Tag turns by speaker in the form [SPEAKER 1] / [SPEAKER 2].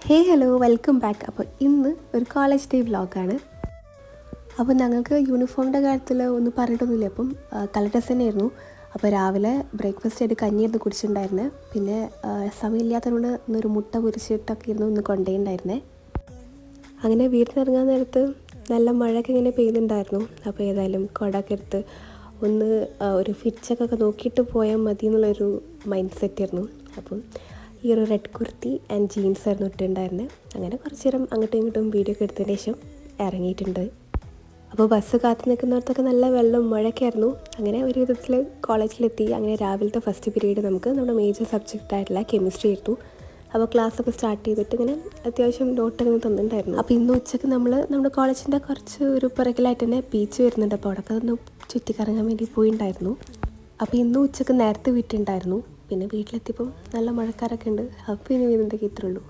[SPEAKER 1] Hello welcome back. അപ്പോൾ ഇന്ന് ഒരു കോളേജ് ഡേ വ്ളോഗാണ്. അപ്പോൾ ഞങ്ങൾക്ക് യൂണിഫോമിൻ്റെ കാര്യത്തിൽ ഒന്നും പറഞ്ഞിട്ടൊന്നുമില്ല. അപ്പം കളർ ഡ്രസ്സ് തന്നെയായിരുന്നു. അപ്പോൾ രാവിലെ ബ്രേക്ക്ഫാസ്റ്റ് ആയിട്ട് കഞ്ഞിയായിരുന്നു കുടിച്ചിട്ടുണ്ടായിരുന്നത്. പിന്നെ സമയമില്ലാത്തതുകൊണ്ട് ഇന്നൊരു മുട്ട പൊരിച്ചിട്ടൊക്കെ ഇരുന്നു ഒന്ന് കൊണ്ടുപോയിട്ടുണ്ടായിരുന്നേ. അങ്ങനെ വീട്ടിൽ നിന്ന് ഇറങ്ങാൻ നേരത്ത് നല്ല മഴയൊക്കെ ഇങ്ങനെ പെയ്യുന്നുണ്ടായിരുന്നു. അപ്പോൾ ഏതായാലും കുടയൊക്കെ എടുത്ത് ഒന്ന് ഒരു ഫിറ്റൊക്കെ നോക്കിയിട്ട് പോയാൽ മതി എന്നുള്ളൊരു മൈൻഡ് സെറ്റായിരുന്നു. അപ്പം ഈ ഒരു റെഡ് കുർത്തി ആൻഡ് ജീൻസ് ആയിരുന്നു ഇട്ടിട്ടുണ്ടായിരുന്നത്. അങ്ങനെ കുറച്ച് നേരം അങ്ങോട്ടും ഇങ്ങോട്ടും വീഡിയോ ഒക്കെ എടുത്തതിന് ശേഷം ഇറങ്ങിയിട്ടുണ്ട്. അപ്പോൾ ബസ് കാത്തു നിൽക്കുന്നിടത്തൊക്കെ നല്ല വെള്ളം മഴയൊക്കെ ആയിരുന്നു. അങ്ങനെ ഒരു വിധത്തിൽ കോളേജിലെത്തി. അങ്ങനെ രാവിലത്തെ ഫസ്റ്റ് പീരീഡ് നമുക്ക് നമ്മുടെ മേജർ സബ്ജക്റ്റ് ആയിട്ടുള്ള കെമിസ്ട്രി എടുത്തു. അപ്പോൾ ക്ലാസ്സൊക്കെ സ്റ്റാർട്ട് ചെയ്തിട്ട് ഇങ്ങനെ അത്യാവശ്യം നോട്ടൊക്കെ തന്നിട്ടുണ്ടായിരുന്നു. അപ്പോൾ ഇന്ന് ഉച്ചയ്ക്ക് നമ്മുടെ കോളേജിൻ്റെ കുറച്ച് ഒരു പുറകിലായിട്ട് തന്നെ ബീച്ച് വരുന്നുണ്ട്. അപ്പോൾ അവിടെ ഒന്ന് ചുറ്റിക്കറങ്ങാൻ വേണ്ടി പോയിട്ടുണ്ടായിരുന്നു. അപ്പോൾ ഇന്ന് ഉച്ചയ്ക്ക് നേരത്തെ വീട്ടിലുണ്ടായിരുന്നു. പിന്നെ വീട്ടിലെത്തിയപ്പം നല്ല മഴക്കാരൊക്കെ ഉണ്ട്. അപ്പോൾ ഇനി എന്തൊക്കെ ഇത്രയുള്ളൂ.